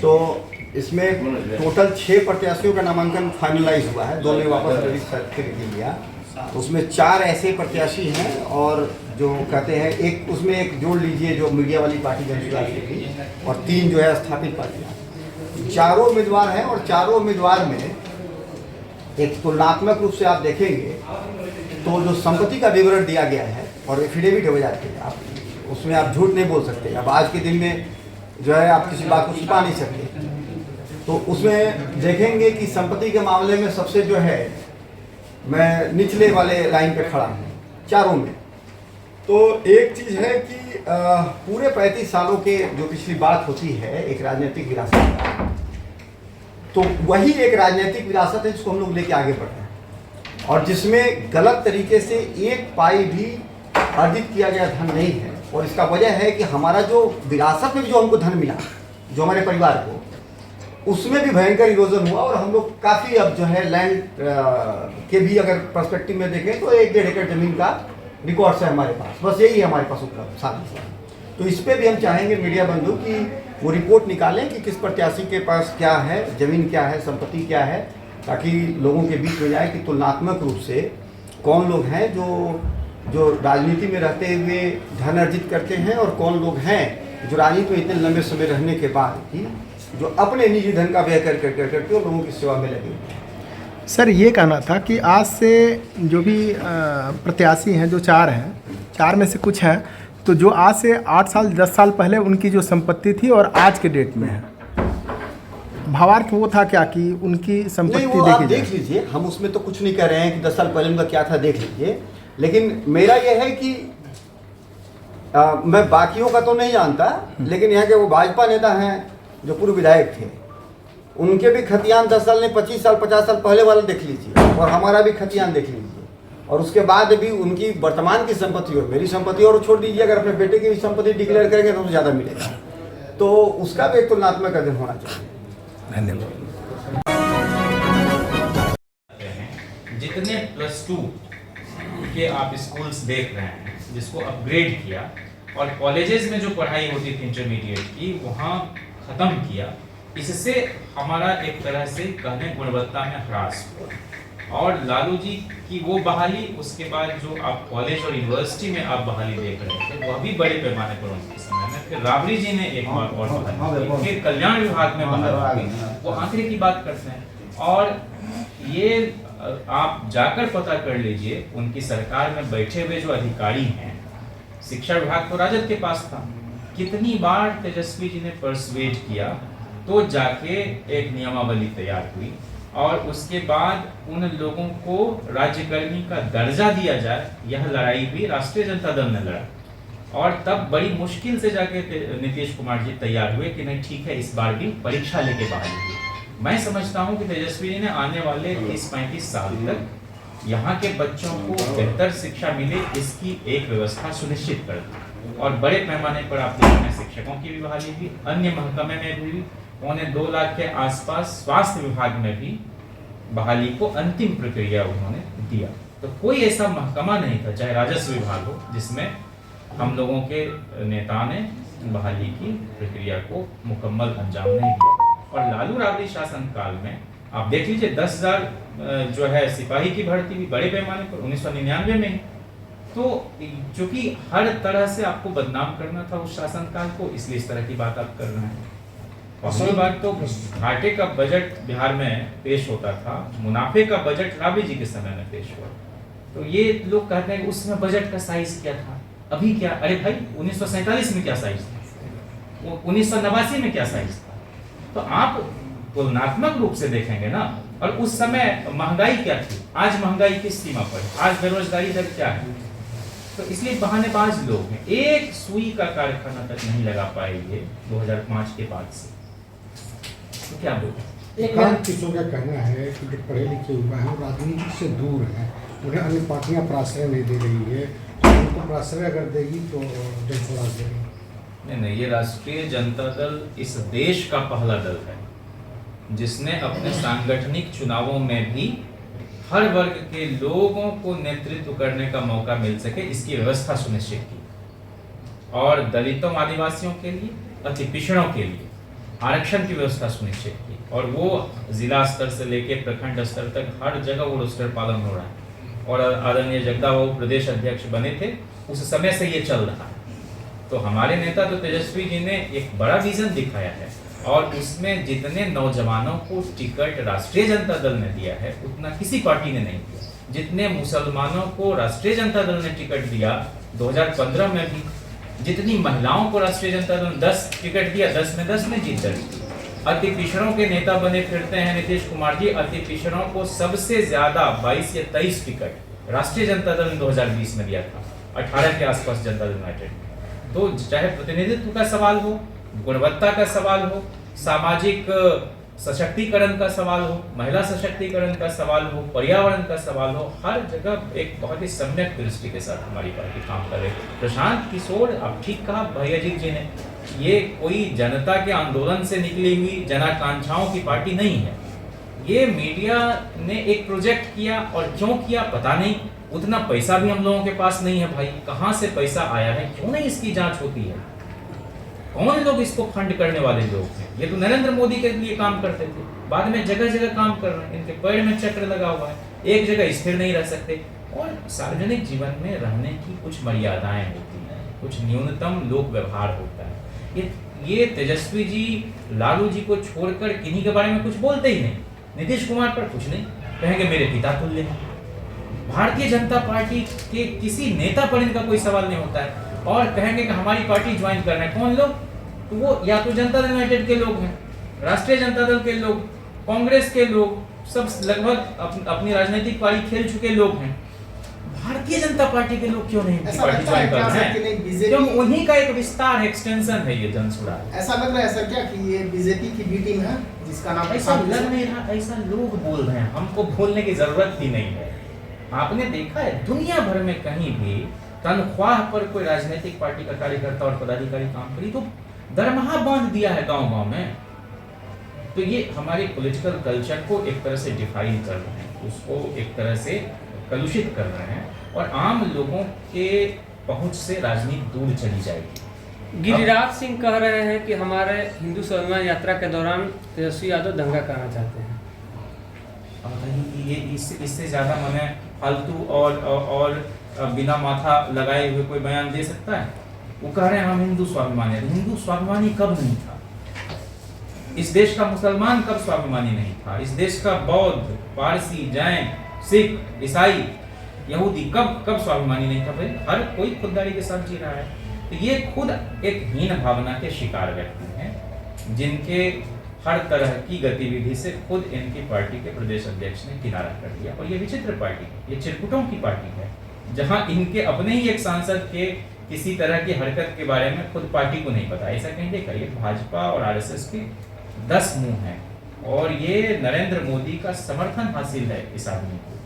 तो इसमें टोटल 6 प्रत्याशियों का नामांकन फाइनलाइज हुआ है, 2 ने वापस रजिस्टर कर लिया। तो उसमें 4 ऐसे प्रत्याशी हैं और जो कहते हैं एक उसमें एक जोड़ लीजिए जो मीडिया वाली पार्टी जनता की, और 3 जो है स्थापित पार्टियाँ। चारों उम्मीदवार हैं और चारों उम्मीदवार में एक तुलनात्मक रूप से आप देखेंगे तो जो संपत्ति का विवरण दिया गया है और एफिडेविट हो जाते हैं, आप उसमें आप झूठ नहीं बोल सकते। अब आज के दिन में जो है आप किसी बात को छुपा नहीं सकते। तो उसमें देखेंगे कि संपत्ति के मामले में सबसे जो है मैं निचले वाले लाइन पे खड़ा हूँ चारों में। तो एक चीज़ है कि पूरे 35 सालों के जो पिछली बात होती है एक राजनीतिक विरासत का, तो वही एक राजनीतिक विरासत है जिसको हम लोग लेके आगे बढ़ रहे हैं और जिसमें गलत तरीके से एक पाई भी अर्जित किया गया धन नहीं है। और इसका वजह है कि हमारा जो विरासत में जो हमको धन मिला, जो हमारे परिवार को, उसमें भी भयंकर इरोजन हुआ और हम लोग काफ़ी अब जो है लैंड के भी अगर पर्सपेक्टिव में देखें तो 1-1.5 एकड़ ज़मीन का रिकॉर्ड्स है हमारे पास। बस यही है हमारे पास उपलब्ध साथ। तो इस पर भी हम चाहेंगे मीडिया बंधु कि वो रिपोर्ट निकालें कि किस प्रत्याशी के पास क्या है, ज़मीन क्या है, संपत्ति क्या है, ताकि लोगों के बीच में जाए कि तुलनात्मक रूप से कौन लोग हैं जो राजनीति में रहते हुए धन अर्जित करते हैं और कौन लोग हैं जो राजनीति में इतने लंबे समय रहने के बाद भी जो अपने निजी धन का व्यय करके और लोगों की सेवा में लगे हुए हैं। सर ये कहना था कि आज से जो भी प्रत्याशी हैं, जो 4 हैं, 4 में से कुछ हैं तो जो आज से 8 साल 10 साल पहले उनकी जो संपत्ति थी और आज के डेट में है, भावार्थ वो था क्या कि उनकी संपत्ति देख लीजिए। हम उसमें तो कुछ नहीं कह रहे हैं कि 10 साल पहले उनका क्या था, देख लीजिए। लेकिन मेरा यह है कि मैं बाकियों का तो नहीं जानता, लेकिन यहाँ के वो भाजपा नेता हैं जो पूर्व विधायक थे, उनके भी खतियान 10 साल नहीं 25 साल 50 साल पहले वाला देख लीजिए और हमारा भी खतियान देख लीजिए। और उसके बाद भी उनकी वर्तमान की संपत्ति और मेरी संपत्ति और छोड़ दीजिए, अगर अपने बेटे की संपत्ति डिक्लेयर करेंगे तो ज़्यादा मिलेगा। तो उसका भी एक तुलनात्मक अध्ययन होना चाहिए। धन्यवाद। जितने +2 के आप स्कूल्स देख रहे हैं जिसको अपग्रेड किया और कॉलेजेस में जो पढ़ाई होती थी इंटरमीडिएट की वहाँ ख़त्म किया, इससे हमारा एक तरह से कहने गुणवत्ता में ह्रास हुआ। और लालू जी की वो बहाली, उसके बाद जो आप कॉलेज और यूनिवर्सिटी में आप बहाली देख रहे थे वह भी बड़े पैमाने पर उनके समय में, फिर राबड़ी जी ने एक बार और बहाली की, फिर कल्याण विभाग में बहाली की, वो आखिरी की बात करते हैं। और ये आप जाकर पता कर लीजिए उनकी सरकार में बैठे हुए जो अधिकारी हैं, शिक्षा विभाग तो राजद के पास था, कितनी बार तेजस्वी जी ने परसुएट किया तो जाके एक नियमावली तैयार हुई और उसके बाद उन लोगों को राज्यकर्मी का दर्जा दिया जाए, यह लड़ाई भी राष्ट्रीय जनता दल ने लड़ा। और तब बड़ी मुश्किल से जाके नीतीश कुमार जी तैयार हुए कि नहीं ठीक है इस बार भी परीक्षा लेके बाहर हुई। मैं समझता हूं कि तेजस्वी जी ने आने वाले 30-35 साल तक यहाँ के बच्चों को बेहतर शिक्षा मिले इसकी एक व्यवस्था सुनिश्चित कर दी। और बड़े पैमाने पर आप देखते शिक्षकों की भी बहाली हुई, अन्य महकमे में भी 2.25 लाख के आसपास स्वास्थ्य विभाग में भी बहाली को अंतिम प्रक्रिया उन्होंने दिया। तो कोई ऐसा महकमा नहीं था चाहे राजस्व विभाग हो जिसमें हम लोगों के नेता ने बहाली की प्रक्रिया को मुकम्मल अंजाम नहीं दिया। और लालू राबड़ी शासनकाल में आप देख लीजिए 10,000 जो है सिपाही की भर्ती भी बड़े पैमाने पर 1999 में ही। तो चूंकि हर तरह से आपको बदनाम करना था उस शासनकाल को, इसलिए इस तरह की बात आप कर रहे हैं। पहली बात तो घाटे का बजट बिहार में पेश होता था, मुनाफे का बजट राबड़ी जी के समय में पेश हुआ। तो ये लोग कहते हैं कि उस समय बजट का साइज क्या था, अभी क्या? अरे भाई 1947 में क्या साइज था, 1989 में क्या साइज था? तो आप तुलनात्मक रूप से देखेंगे ना। और उस समय महंगाई क्या थी, आज महंगाई किस सीमा पर है, आज बेरोजगारी दर क्या है? तो इसलिए बहानेबाज लोग हैं, एक सुई का कारखाना तक नहीं लगा पाएंगे 2005 के बाद से। तो क्या बोले? एक किस्म का कहना है कि जो पढ़े लिखे युवा हैं वो राजनीति से दूर हैं, उन्हें अन्य पार्टियां प्राश्रय नहीं दे रही है, तो उनको प्राश्रय अगर देगी तो जनस्वराज देगी। नहीं, ये राष्ट्रीय जनता दल इस देश का पहला दल है जिसने अपने सांगठनिक चुनावों में भी हर वर्ग के लोगों को नेतृत्व करने का मौका मिल सके इसकी व्यवस्था सुनिश्चित की। और दलितों आदिवासियों के लिए, अति पिछड़ों के लिए आरक्षण की व्यवस्था सुनिश्चित की, और वो जिला स्तर से लेके प्रखंड स्तर तक हर जगह वो रोस्टर पालन हो रहा है। और आदरणीय जगदा बाबू प्रदेश अध्यक्ष बने थे, उस समय से ये चल रहा है। तो हमारे नेता तो तेजस्वी जी ने एक बड़ा विजन दिखाया है, और उसमें जितने नौजवानों को टिकट राष्ट्रीय जनता दल ने दिया है उतना किसी पार्टी ने नहीं दिया। जितने मुसलमानों को राष्ट्रीय जनता दल ने टिकट दिया 2015 में भी, जितनी महिलाओं को राष्ट्रीय जनता दल ने 10 टिकट दिया, 10 में 10 में जीत दर्ज की। अति पिछड़ों के नेता बने फिरते हैं नीतीश कुमार जी। अति पिछड़ों को सबसे ज्यादा 22 या 23 टिकट राष्ट्रीय जनता दल ने 2020 में दिया था, 18 के आसपास जनता दल यूनाइटेड। तो चाहे प्रतिनिधित्व का सवाल हो, गुणवत्ता का सवाल हो, सामाजिक सशक्तिकरण का सवाल हो, महिला सशक्तिकरण का सवाल हो, पर्यावरण का सवाल हो, हर जगह एक बहुत ही सम्यक दृष्टि के साथ हमारी पार्टी काम कर रही है। प्रशांत किशोर, अब ठीक कहा भैयाजीत जी ने, ये कोई जनता के आंदोलन से निकली हुई जनाकांक्षाओं की पार्टी नहीं है। ये मीडिया ने एक प्रोजेक्ट किया, और क्यों किया पता नहीं। उतना पैसा भी हम लोगों के पास नहीं है भाई, कहाँ से पैसा आया है, क्यों नहीं इसकी जांच होती है, कौन लोग इसको फंड करने वाले लोग हैं। ये तो नरेंद्र मोदी के लिए काम करते थे, बाद में जगह जगह काम कर रहे हैं, इनके पैर में चक्र लगा हुआ है, एक जगह स्थिर नहीं रह सकते। और सार्वजनिक जीवन में रहने की कुछ मर्यादाएं होती हैं, कुछ न्यूनतम लोक व्यवहार होता है। ये तेजस्वी जी लालू जी को छोड़कर किन्हीं के बारे में कुछ बोलते ही नहीं। नीतीश कुमार पर कुछ नहीं, कहेंगे मेरे पिता तुल्य हैं। भारतीय जनता पार्टी के किसी नेता पर इनका कोई सवाल नहीं होता है, और कहेंगे कि हमारी पार्टी ज्वाइन करना है। कौन लोग? तो वो या तो जनता दल यूनाइटेड के लोग हैं, राष्ट्रीय जनता दल के लोग, कांग्रेस के लोग, सब लगभग अपनी राजनीतिक पार्टी खेल चुके लोग हैं। भारतीय जनता पार्टी के लोग क्यों नहीं पार्टी ज्वाइन कर रहे हैं? क्यों? उन्हीं का एक विस्तार एक्सटेंशन है ये जनसुराज। ऐसा लग रहा है सर क्या कि ये बीजेपी की बी टीम है, जिसका नाम ऐसा लग नहीं रहा, ऐसा लोग बोल रहे हैं, हमको बोलने की जरूरत ही नहीं है। आपने देखा है दुनिया भर में कहीं भी तनख्वाह पर कोई राजनीतिक पार्टी का कार्यकर्ता और पदाधिकारी काम करी तो दरमाहा बांध दिया है गांव-गांव में। तो ये हमारे पॉलिटिकल कल्चर को एक तरह से डिफाइन कर रहे हैं, उसको एक तरह से कलुषित कर रहे हैं, और आम लोगों के पहुंच से राजनीति दूर चली जाएगी। गिरिराज सिंह कह रहे हैं कि हमारे हिंदू स्वाभिमान यात्रा के दौरान तेजस्वी यादव दंगा करना चाहते हैं। ये इससे ज्यादा मैंने फालतू और बिना माथा लगाए हुए कोई बयान दे सकता है? वो कह रहे हैं हम हिंदू स्वाभिमानी। हिंदू स्वाभिमानी कब नहीं था? इस देश का मुसलमान कब स्वाभिमानी नहीं था? इस देश का बौद्ध, पारसी, जैन, सिख, ईसाई, यहूदी कब स्वाभिमानी नहीं था? भाई हर कोई खुददारी के साथ जी रहा है। तो ये खुद एक हीन भावना के शिकार व्यक्ति हैं, जिनके हर तरह की गतिविधि से खुद इनकी पार्टी के प्रदेश अध्यक्ष ने किनारा कर दिया। और ये विचित्र पार्टी है, ये चिरकुटों की पार्टी है, जहां इनके अपने ही एक सांसद के किसी तरह की हरकत के बारे में खुद पार्टी को नहीं पता। ऐसा कहीं देखा? ये भाजपा और आरएसएस के 10 मुंह हैं, और ये नरेंद्र मोदी का समर्थन हासिल है इस आदमी को,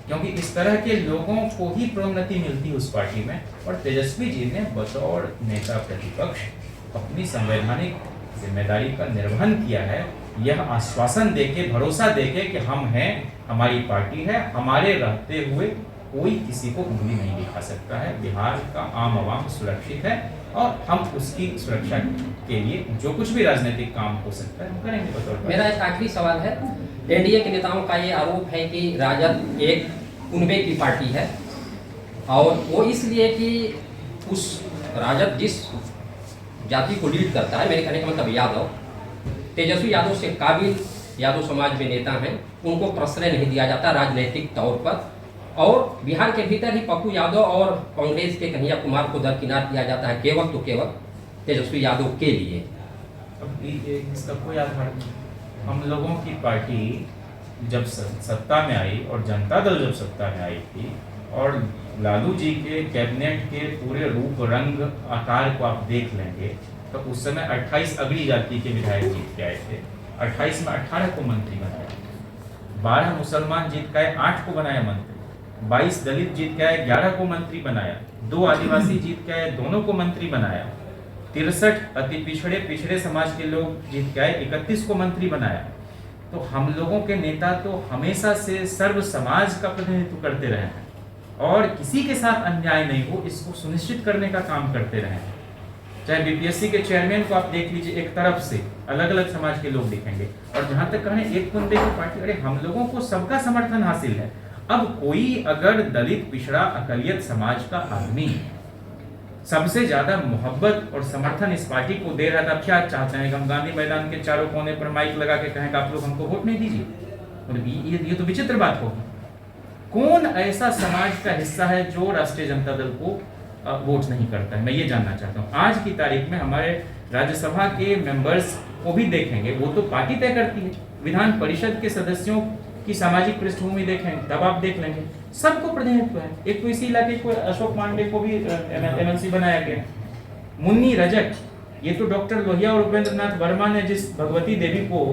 क्योंकि इस तरह के लोगों को ही प्रोन्नति मिलती उस पार्टी में। और तेजस्वी जी ने बतौर नेता प्रतिपक्ष अपनी संवैधानिक जिम्मेदारी का निर्वहन किया है, यह आश्वासन देके, भरोसा देके कि हम हैं, हमारी पार्टी है, हमारे रहते हुए कोई किसी को उंगली नहीं दिखा सकता है, बिहार का आम आवाम सुरक्षित है, और हम उसकी सुरक्षा के लिए जो कुछ भी राजनीतिक काम हो सकता है हम करेंगे बतौर। मेरा एक आखिरी सवाल है, एनडीए के नेताओं का ये आरोप है कि राजद एक कुनबे की पार्टी है, और वो इसलिए कि उस राजद जिस जाति को लीड करता है, मेरे कहने का मतलब यादव, तेजस्वी यादव से काबिल यादव समाज में नेता हैं, उनको प्रश्रय नहीं दिया जाता राजनीतिक तौर पर, और बिहार के भीतर ही पप्पू यादव और कांग्रेस के कन्हैया कुमार को दरकिनार किया जाता है केवल तो केवल तेजस्वी यादव के लिए। अब इसका कोई आधार नहीं। हम लोगों की पार्टी जब सत्ता में आई और जनता दल जब सत्ता में आई थी, और लालू जी के कैबिनेट के पूरे रूप रंग आकार को आप देख लेंगे तो उस समय 28 अगड़ी जाति के विधायक जीत के आए थे, 28 में 18 को मंत्री बनाया, 12 मुसलमान जीत के आए, 8 को बनाया मंत्री, 22 दलित जीत के आए, 11 को मंत्री बनाया, 2 आदिवासी जीत के आए, दोनों को मंत्री बनाया, 63 अति पिछड़े समाज के लोग जीत के आए, 31 को मंत्री बनाया। तो हम लोगों के नेता तो हमेशा से सर्व समाज का प्रतिनिधित्व करते रहे हैं, और किसी के साथ अन्याय नहीं हो इसको सुनिश्चित करने का काम करते रहे हैं। चाहे बीपीएससी के चेयरमैन को आप देख लीजिए, एक तरफ से अलग अलग समाज के लोग दिखेंगे। और जहां तक कहें एक कुनबे की पार्टी, अरे हम लोगों को सबका समर्थन हासिल है। अब कोई अगर दलित, पिछड़ा, अकलियत समाज का आदमी सबसे ज्यादा मोहब्बत और समर्थन इस पार्टी को दे रहा था, क्या चाहते हैं कि हम गांधी मैदान के चारों कोने पर माइक लगा के कहें कि आप लोग हमको वोट नहीं दीजिए? मतलब ये तो विचित्र बात होगी। कौन ऐसा समाज का हिस्सा है जो राष्ट्रीय जनता दल को वोट नहीं करता है? मैं ये जानना चाहता हूँ। आज की तारीख में हमारे राज्यसभा के मेंबर्स को भी देखेंगे, वो तो पार्टी तय करती है। विधान परिषद के सदस्यों की सामाजिक पृष्ठभूमि देखेंगे तब आप देख लेंगे, सबको प्रतिनिधित्व है। एक तो इसी इलाके को अशोक पांडे को भी एमएलसी बनाया गया। मुन्नी रजक, ये तो डॉक्टर लोहिया और उपेंद्र नाथ वर्मा ने जिस भगवती देवी को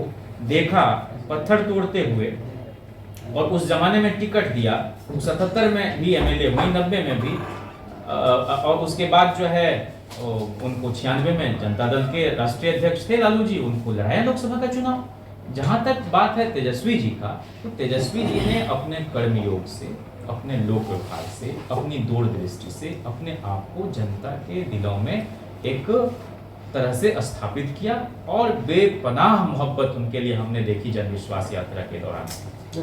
देखा पत्थर तोड़ते हुए और उस जमाने में टिकट दिया, 77 में भी एमएलए हुई, 90 में भी, और उसके बाद जो है उनको 96 में जनता दल के राष्ट्रीय अध्यक्ष थे लालू जी, उनको लड़ाया लोकसभा का चुनाव। जहां तक बात है तेजस्वी जी का, तो तेजस्वी जी ने अपने कर्मयोग से, अपने लोक व्यवहार से, अपनी दूरदृष्टि से अपने आप को जनता के दिलों में एक तरह से स्थापित किया और बेपनाह मोहब्बत उनके लिए हमने देखी जन विश्वास यात्रा के दौरान,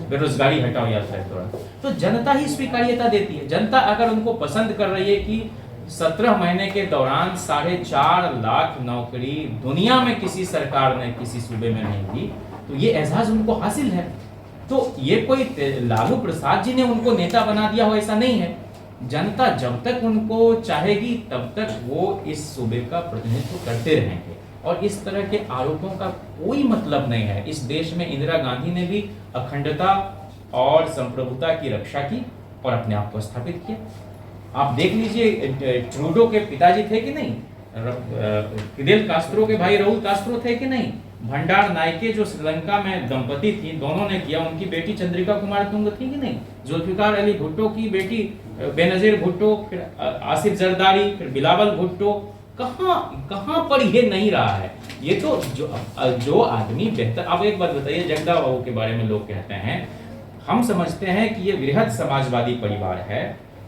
बेरोजगारी हटाओ यात्रा के दौरान। तो जनता ही स्वीकार्यता देती है। जनता अगर उनको पसंद कर रही है कि 17 महीने के दौरान 4.5 लाख नौकरी दुनिया में किसी सरकार ने किसी सूबे में नहीं दी, तो ये एहसास उनको हासिल है। तो ये कोई लालू प्रसाद जी ने उनको नेता बना दिया हो ऐसा नहीं है। जनता जब तक उनको चाहेगी तब तक वो इस सूबे का प्रतिनिधित्व करते रहेंगे और इस तरह के आरोपों का कोई मतलब नहीं है। इस देश में इंदिरा गांधी ने भी अखंडता और संप्रभुता की रक्षा की और अपने आप को स्थापित किया। आप देख लीजिए ट्रूडो के पिताजी थे कि नहीं, फिडेल कास्त्रो के भाई राउल कास्त्रो थे कि नहीं, भंडार नायके जो श्रीलंका में दंपति थी, दोनों ने किया, उनकी बेटी चंद्रिका कुमार तुंग थी कि नहीं, जुल्फिकार अली भुट्टो की बेटी बेनजीर भुट्टो, फिर आसिफ जरदारी, फिर बिलावल भुट्टो, कहां पर ये नहीं रहा है। ये तो जो आदमी बेहतर। अब एक बात बताइए, जगदा बाबू के बारे में लोग कहते हैं, हम समझते हैं कि ये वृहद समाजवादी परिवार है।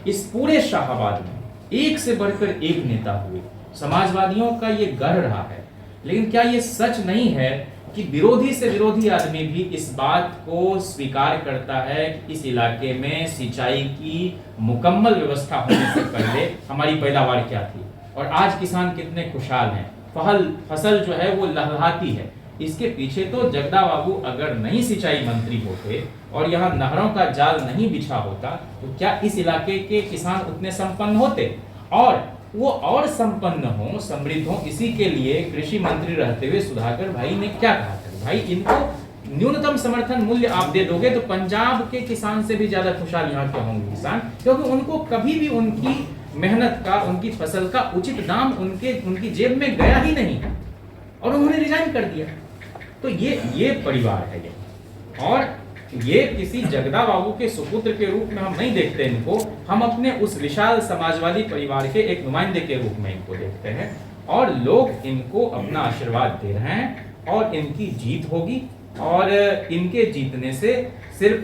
इस पूरे शाहाबाद में एक से बढ़कर एक नेता हुए, समाजवादियों का ये गढ़ रहा है। लेकिन क्या ये सच नहीं है कि विरोधी से विरोधी आदमी भी इस बात को स्वीकार करता है कि इस इलाके में सिंचाई की मुकम्मल व्यवस्था होने से पहले हमारी पैदावार क्या थी और आज किसान कितने खुशहाल हैं, फसल जो है वो लहलहाती है। इसके पीछे तो जगदा बाबू अगर नहीं सिंचाई मंत्री होते और यहाँ नहरों का जाल नहीं बिछा होता तो क्या इस इलाके के किसान उतने संपन्न होते? और वो और संपन्न हो, समृद्ध हो, इसी के लिए कृषि मंत्री रहते हुए सुधाकर भाई ने क्या कहा था, भाई इनको न्यूनतम समर्थन मूल्य आप दे दोगे तो पंजाब के किसान से भी ज्यादा खुशहाल यहाँ के होंगे किसान, क्योंकि उनको कभी भी उनकी मेहनत का, उनकी फसल का उचित दाम उनकी जेब में गया ही नहीं और उन्होंने रिजाइन कर दिया। तो ये परिवार है ये, और ये किसी जगदा बाबू के सुपुत्र के रूप में हम नहीं देखते इनको, हम अपने उस विशाल समाजवादी परिवार के एक नुमाइंदे के रूप में इनको देखते हैं और लोग इनको अपना आशीर्वाद दे रहे हैं और इनकी जीत होगी। और इनके जीतने से सिर्फ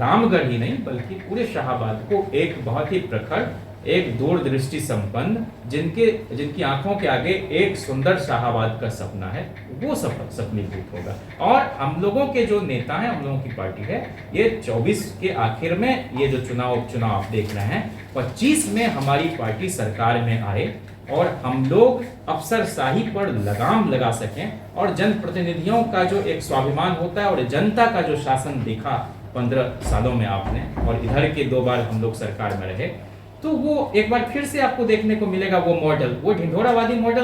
रामगढ़ ही नहीं बल्कि पूरे शाहाबाद को एक बहुत ही प्रखर, एक दूरदृष्टि संपन्न, जिनकी आंखों के आगे एक सुंदर शाहाबाद का सपना है, वो सफलीभूत होगा। और हम लोगों के जो नेता हैं, हम लोगों की पार्टी है, ये 24 के आखिर में ये जो उपचुनाव आप देख रहे हैं, 25 में हमारी पार्टी सरकार में आए और हम लोग अफसरशाही पर लगाम लगा सकें और जनप्रतिनिधियों का जो एक स्वाभिमान होता है और जनता का जो शासन देखा 15 सालों में आपने, और इधर के 2 बार हम लोग सरकार में रहे, तो वो एक बार फिर से आपको देखने को मिलेगा वो मॉडल, वो ढिंढोरावादी मॉडल।